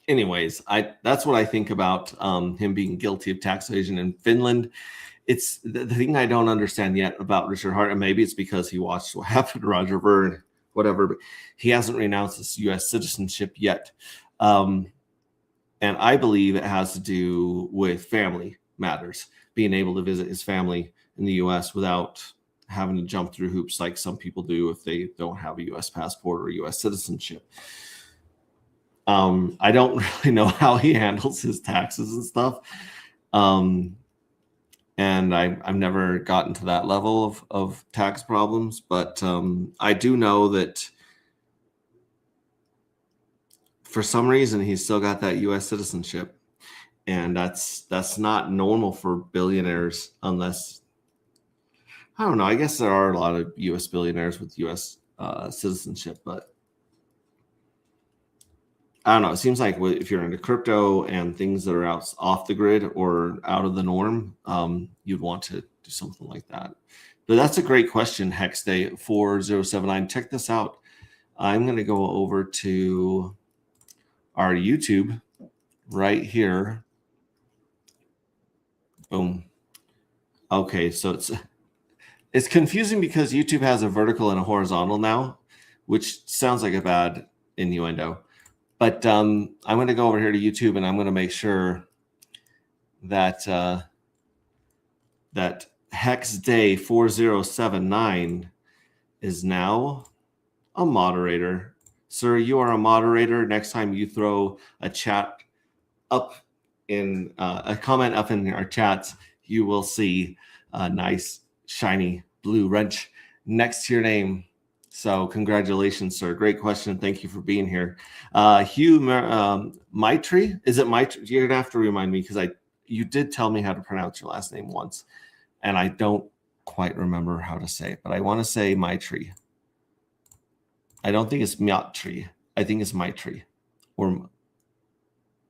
Anyways, that's what I think about him being guilty of tax evasion in Finland. It's the thing I don't understand yet about Richard Hart, and maybe it's because he watched what happened to Roger Ver, whatever, but he hasn't renounced his U.S. citizenship yet. And I believe it has to do with family matters, being able to visit his family in the U.S. without having to jump through hoops like some people do if they don't have a U.S. passport or U.S. citizenship. I don't really know how he handles his taxes and stuff. And I've never gotten to that level of tax problems, but I do know that for some reason he's still got that U.S. citizenship, and that's not normal for billionaires, unless, I don't know, I guess there are a lot of U.S. billionaires with U.S. citizenship, but I don't know. It seems like if you're into crypto and things that are off the grid or out of the norm, you'd want to do something like that. But that's a great question, Hexday 4079. Check this out. I'm going to go over to our YouTube right here. Boom. Okay, so it's confusing because YouTube has a vertical and a horizontal now, which sounds like a bad innuendo. But I'm going to go over here to YouTube, and I'm going to make sure that that Hexday 4079 is now a moderator. Sir, you are a moderator. Next time you throw a chat up in a comment up in our chats, you will see a nice shiny blue wrench next to your name. So congratulations, sir. Great question. Thank you for being here. Hugh Maitri, is it Maitri? You're gonna have to remind me, because you did tell me how to pronounce your last name once, and I don't quite remember how to say it, but I want to say Maitri. I don't think it's Miatri. I think it's Maitri, or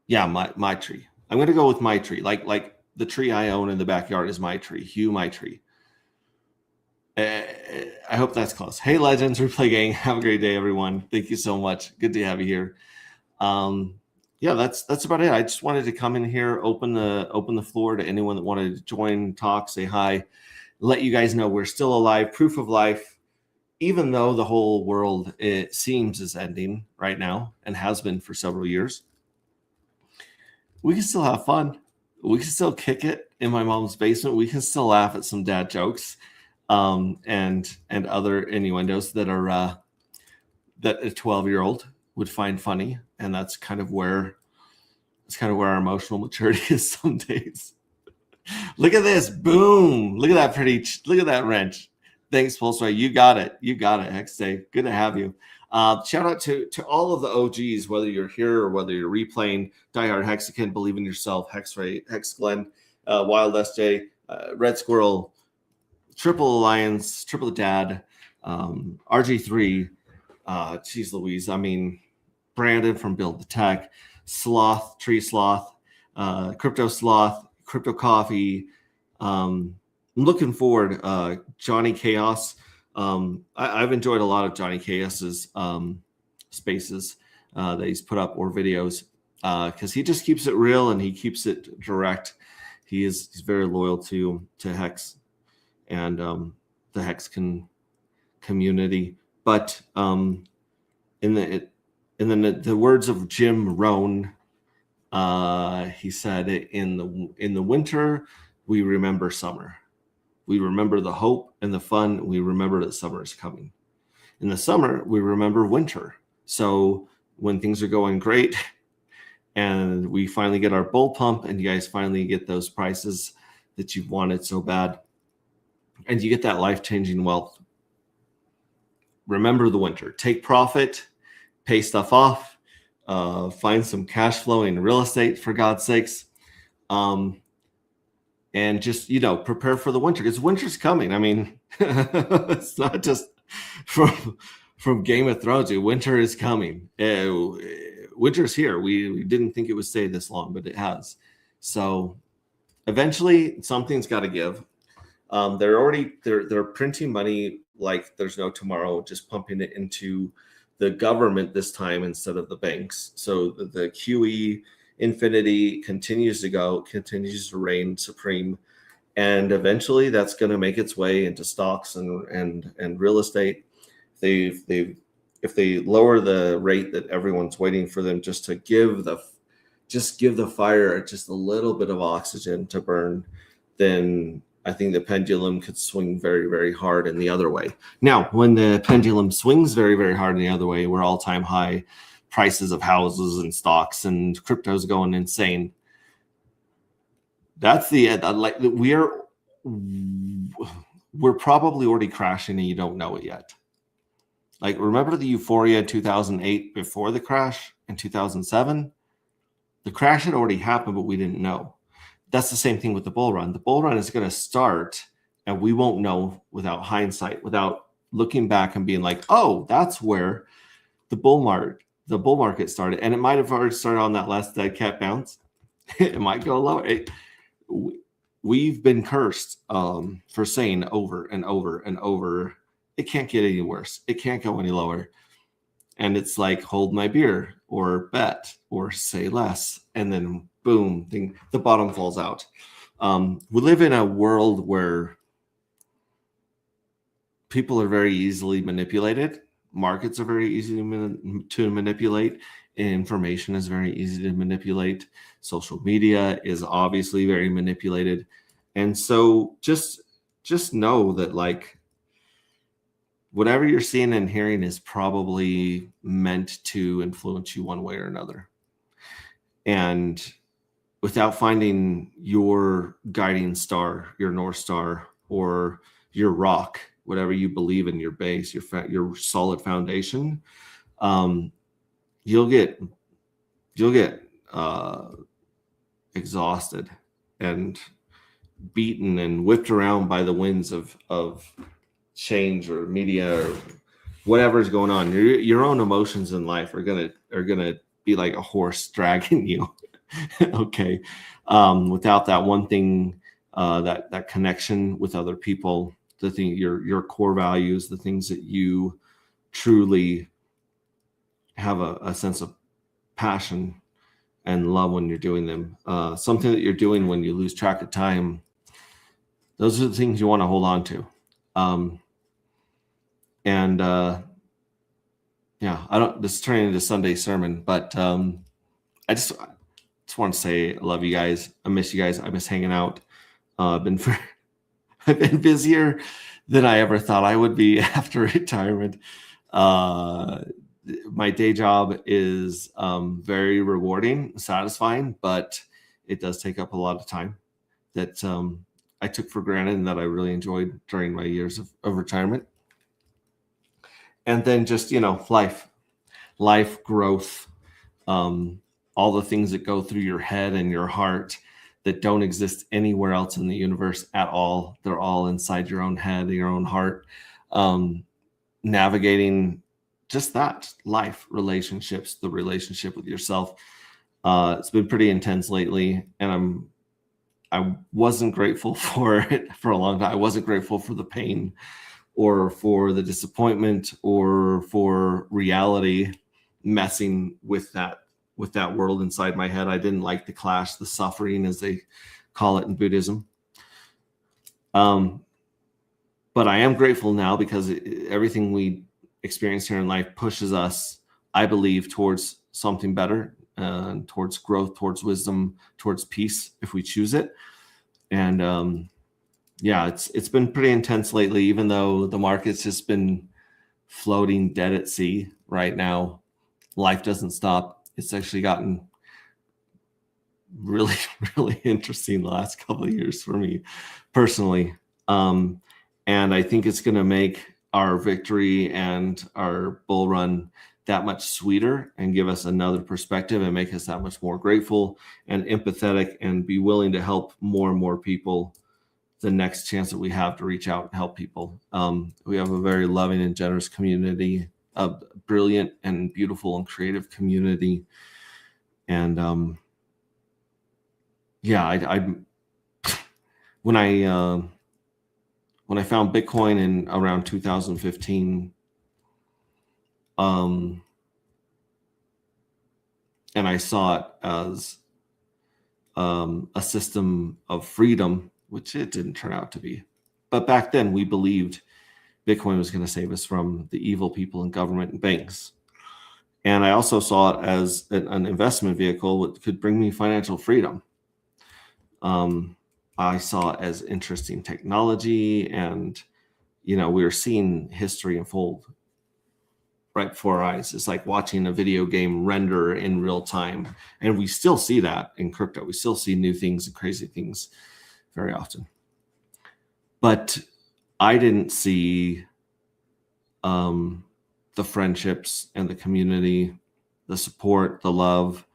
yeah, Maitri. I'm gonna go with Maitri. Like the tree I own in the backyard is Maitri. Hugh Maitri. I hope that's close. Hey, Legends Replay Gang, have a great day, everyone. Thank you so much. Good to have you here. Yeah, that's about it. I just wanted to come in here, open the floor to anyone that wanted to join, talk, say hi, let you guys know we're still alive. Proof of life, even though the whole world, it seems, is ending right now and has been for several years. We can still have fun. We can still kick it in my mom's basement. We can still laugh at some dad jokes. And other innuendos that are that a 12-year-old would find funny, and that's kind of where our emotional maturity is some days. Look at this. Boom. Look at that look at that wrench. Thanks, Pulseway. You got it. You got it, Hex Dave. Good to have you. Shout out to all of the OGs, whether you're here or whether you're replaying. Diehard Hexakin, Believe in Yourself, Hex Ray, Hex Glenn, Wild SJ, Red Squirrel, Triple Alliance, Triple Dad, RG3, geez Louise. I mean, Brandon from Build the Tech, Sloth, Tree Sloth, Crypto Sloth, Crypto Coffee. I'm looking forward. Johnny Chaos. I've enjoyed a lot of Johnny Chaos's spaces that he's put up or videos because he just keeps it real and he keeps it direct. He's very loyal to Hex and the Hexakin community. But in the words of Jim Rohn, he said, in the winter we remember summer. We remember the hope and the fun. We remember that summer is coming. In the summer, we remember winter. So when things are going great and we finally get our bull pump and you guys finally get those prices that you've wanted so bad and you get that life-changing wealth, remember the winter. Take profit, pay stuff off, find some cash flow in real estate, for God's sakes. And just, prepare for the winter because winter's coming. I mean, it's not just from Game of Thrones. Winter is coming. Winter's here. We didn't think it would stay this long, but it has. So eventually something's got to give. They're printing money like there's no tomorrow, just pumping it into the government this time instead of the banks. So the QE infinity continues to reign supreme, and eventually that's going to make its way into stocks and real estate. If they lower the rate that everyone's waiting for them just to give the fire just a little bit of oxygen to burn, then I think the pendulum could swing very, very hard in the other way. Now, when the pendulum swings very, very hard in the other way, we're all-time high prices of houses and stocks and crypto's going insane. That's the end. Like we're probably already crashing and you don't know it yet. Like, remember the euphoria in 2008 before the crash in 2007? The crash had already happened, but we didn't know. That's the same thing with the bull run. The bull run is going to start and we won't know without hindsight, without looking back and being like, oh, that's where the bull market started. And it might have already started on that last dead cat bounce. It might go lower. We've been cursed for saying over and over and over, it can't get any worse. It can't go any lower. And it's like, hold my beer or bet or say less. And then boom, the bottom falls out. We live in a world where people are very easily manipulated. Markets are very easy to manipulate. Information is very easy to manipulate. Social media is obviously very manipulated. And so just know that, like, whatever you're seeing and hearing is probably meant to influence you one way or another. And without finding your guiding star, your North Star, or your rock, whatever you believe in, your base, your solid foundation, you'll get exhausted and beaten and whipped around by the winds of change or media or whatever is going on. Your own emotions in life are gonna be like a horse dragging you. Okay, without that one thing, that connection with other people, the thing, your core values, the things that you truly have a sense of passion and love when you're doing them, something that you're doing when you lose track of time, those are the things you want to hold on to. This is turning into Sunday sermon, but I just want to say I love you guys. I miss you guys. I miss hanging out. I've been busier than I ever thought I would be after retirement. My day job is very rewarding, satisfying, but it does take up a lot of time. that I took for granted and that I really enjoyed during my years of retirement. And then just, life growth, all the things that go through your head and your heart that don't exist anywhere else in the universe at all. They're all inside your own head, your own heart. Navigating just that life, relationships, the relationship with yourself. It's been pretty intense lately, and I wasn't grateful for it for a long time. I wasn't grateful for the pain or for the disappointment or for reality messing with that world inside my head. I didn't like the clash, the suffering, as they call it in Buddhism. But I am grateful now because everything we experience here in life pushes us, I believe, towards something better, towards growth, towards wisdom, towards peace, if we choose it. And it's been pretty intense lately, even though the market's just been floating dead at sea right now. Life doesn't stop. It's actually gotten really, really interesting the last couple of years for me personally. And I think it's going to make our victory and our bull run that much sweeter and give us another perspective and make us that much more grateful and empathetic and be willing to help more and more people the next chance that we have to reach out and help people. We have a very loving and generous community, a brilliant and beautiful and creative community. And when I found Bitcoin in around 2015, and I saw it as a system of freedom, which it didn't turn out to be. But back then we believed Bitcoin was going to save us from the evil people in government and banks. And I also saw it as an investment vehicle that could bring me financial freedom. I saw it as interesting technology, and we were seeing history unfold right before our eyes. It's like watching a video game render in real time. And we still see that in crypto. We still see new things and crazy things very often. But I didn't see the friendships and the community, the support, the love,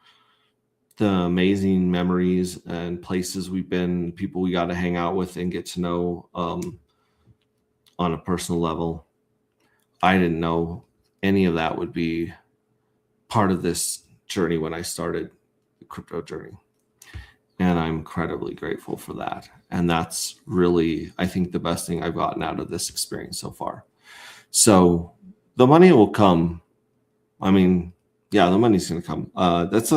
the amazing memories and places we've been, people we got to hang out with and get to know on a personal level. I didn't know any of that would be part of this journey when I started the crypto journey. And I'm incredibly grateful for that. And that's really, I think, the best thing I've gotten out of this experience so far. So the money will come. I mean, yeah, the money's going to come. That's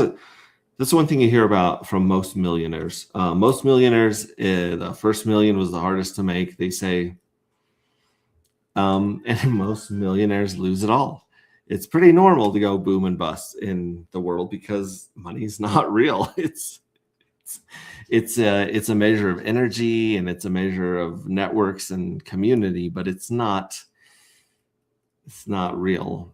one thing you hear about from most millionaires. Most millionaires, the first million was the hardest to make, they say. And most millionaires lose it all. It's pretty normal to go boom and bust in the world because money's not real. It's a measure of energy and it's a measure of networks and community, but it's not real.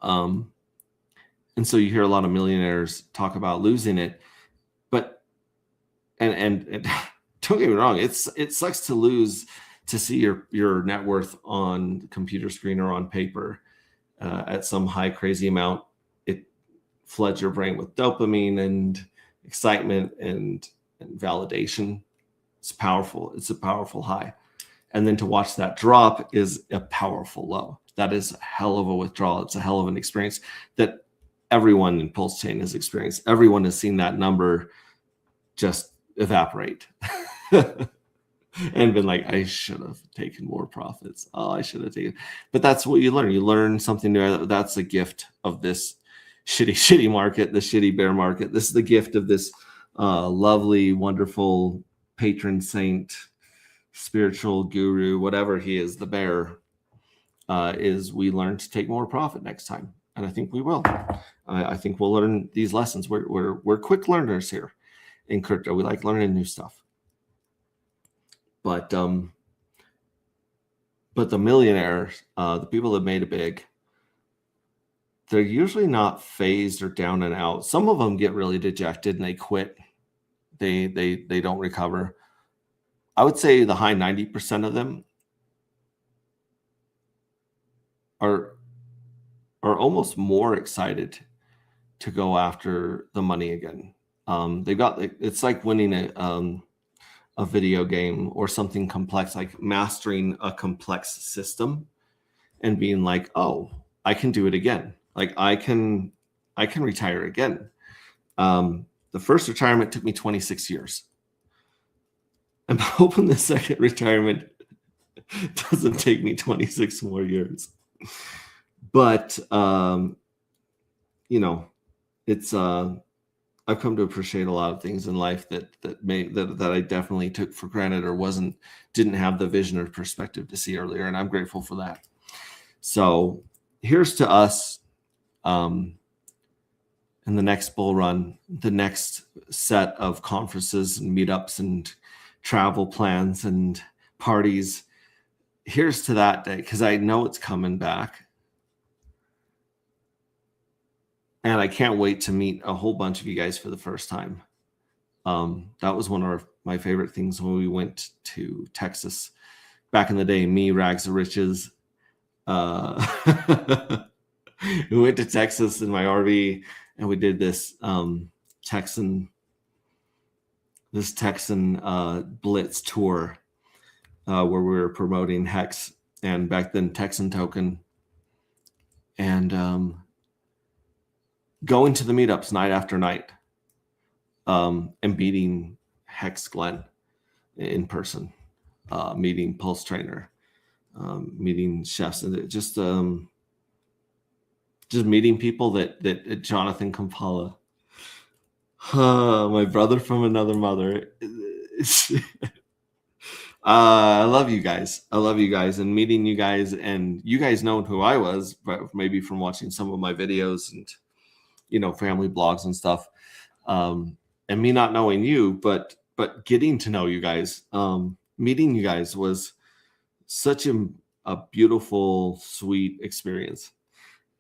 And so you hear a lot of millionaires talk about losing it, but and don't get me wrong, it sucks to see your net worth on the computer screen or on paper at some high crazy amount. It floods your brain with dopamine and excitement and validation. It's powerful. It's a powerful high. And then to watch that drop is a powerful low. That is a hell of a withdrawal. It's a hell of an experience that everyone in Pulse Chain has experienced. Everyone has seen that number just evaporate and been like, I should have taken more profits. Oh, I should have taken. But that's what you learn. You learn something new. That's a gift of this shitty market, the shitty bear market. This is the gift of this lovely, wonderful patron saint, spiritual guru, whatever he is, the bear, is we learn to take more profit next time. And I think we will. I think we'll learn these lessons. We're quick learners here in crypto. We like learning new stuff. But the millionaires, the people that made it big, they're usually not phased or down and out. Some of them get really dejected and they quit. They don't recover. I would say the high 90% of them are almost more excited to go after the money again. They've got, it's like winning a video game or something complex, like mastering a complex system and being like, oh, I can do it again. Like I can retire again. The first retirement took me 26 years. I'm hoping the second retirement doesn't take me 26 more years. But it's I've come to appreciate a lot of things in life that I definitely took for granted or didn't have the vision or perspective to see earlier, and I'm grateful for that. So here's to us in the next bull run, the next set of conferences and meetups and travel plans and parties. Here's to that day, because I know it's coming back. And I can't wait to meet a whole bunch of you guys for the first time. That was one of my favorite things when we went to Texas back in the day. Me, Rags to Riches. We went to Texas in my RV, and we did this Texan Blitz tour where we were promoting Hex and back then Texan Token, and going to the meetups night after night, and meeting Hex Glenn in person, meeting Pulse Trainer, meeting chefs, and just meeting people that Jonathan Kampala, my brother from another mother. I love you guys. And meeting you guys, and you guys know who I was, but maybe from watching some of my videos and family blogs and stuff, and me not knowing you, but getting to know you guys, meeting you guys was such a beautiful, sweet experience.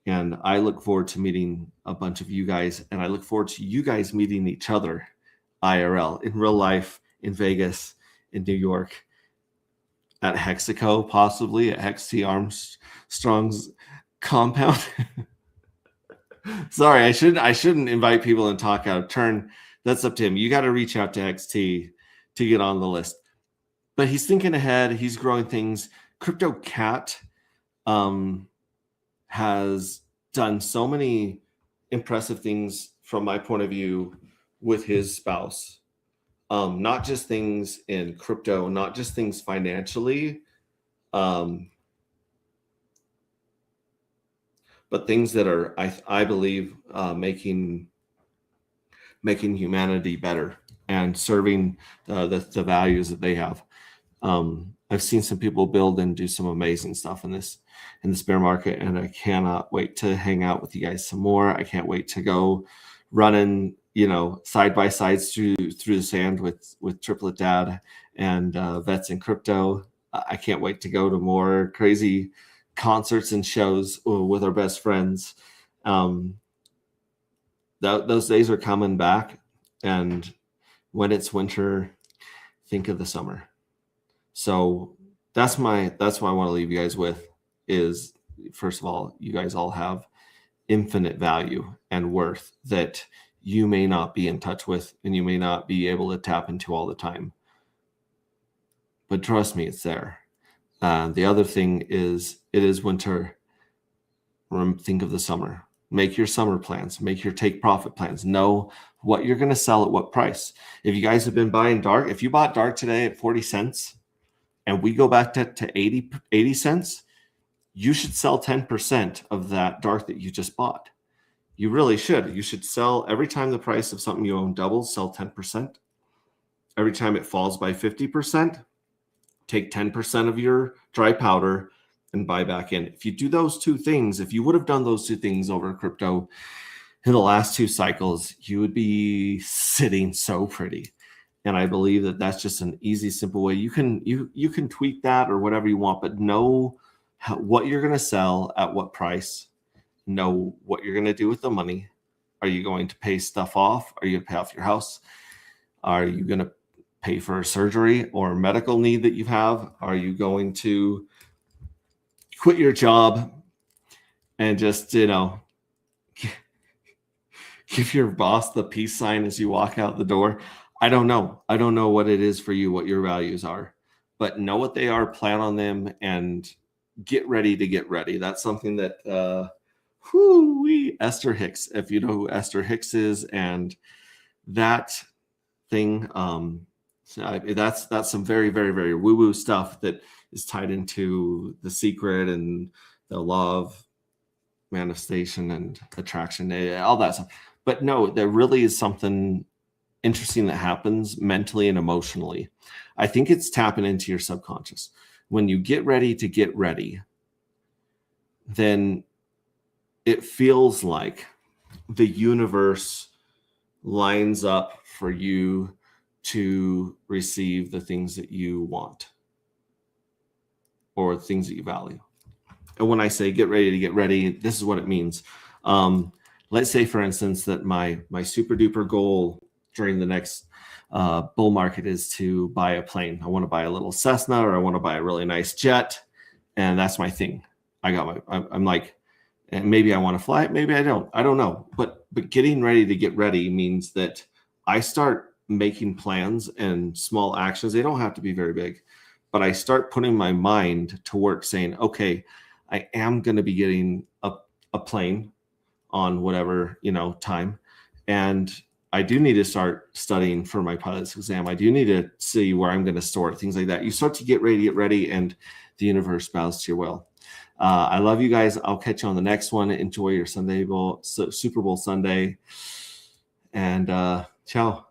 And I look forward to meeting a bunch of you guys, and I look forward to you guys meeting each other IRL, in real life, in Vegas, in New York, at Hexaco, possibly at Hex T Armstrong's compound. Sorry, I shouldn't invite people and talk out of turn. That's up to him. You got to reach out to XT to get on the list. But he's thinking ahead. He's growing things. Crypto Cat has done so many impressive things from my point of view with his spouse. Not just things in crypto, not just things financially, but things that are, I believe, making humanity better and serving the values that they have. I've seen some people build and do some amazing stuff in this bear market, and I cannot wait to hang out with you guys some more. I can't wait to go running, side by sides through the sand with Triplet Dad and Vets in Crypto. I can't wait to go to more crazy concerts and shows with our best friends. Those days are coming back, and when it's winter, think of the summer. So that's what I want to leave you guys with is, first of all, you guys all have infinite value and worth that you may not be in touch with and you may not be able to tap into all the time. But trust me, it's there. The other thing is, it is winter. Think of the summer. Make your summer plans. Make your take profit plans. Know what you're going to sell at what price. If you guys have been buying dark, if you bought dark today at 40 cents and we go back to 80 cents, you should sell 10% of that dark that you just bought. You really should. You should sell every time the price of something you own doubles, sell 10%. Every time it falls by 50%, take 10% of your dry powder and buy back in. If you do those two things, if you would have done those two things over crypto in the last two cycles, you would be sitting so pretty. And I believe that that's just an easy, simple way. You can tweak that or whatever you want, but know what you're going to sell at what price. Know what you're going to do with the money. Are you going to pay stuff off? Are you going to pay off your house? Are you going to pay for a surgery or a medical need that you have? Are you going to quit your job and just, give your boss the peace sign as you walk out the door? I don't know. I don't know what it is for you, what your values are, but know what they are, plan on them, and get ready to get ready. That's something that Esther Hicks, if you know who Esther Hicks is, and that thing, that's some very, very, very woo-woo stuff that is tied into The Secret and the law of manifestation and attraction, all that stuff. But no, there really is something interesting that happens mentally and emotionally. I think it's tapping into your subconscious. When you get ready to get ready, then it feels like the universe lines up for you to receive the things that you want or things that you value. And when I say get ready to get ready, this is what it means. Let's say, for instance, that my super duper goal during the next bull market is to buy a plane. I want to buy a little Cessna, or I want to buy a really nice jet, and that's my thing. I'm like, and maybe I want to fly it, maybe I don't know. But getting ready to get ready means that I start making plans and small actions. They don't have to be very big, but I start putting my mind to work, saying, okay, I am going to be getting a plane on whatever time, and I do need to start studying for my pilot's exam. I do need to see where I'm going to store it, things like that. You start to get ready, and the universe bows to your will. I love you guys. I'll catch you on the next one. Enjoy your Super Bowl Sunday, and ciao.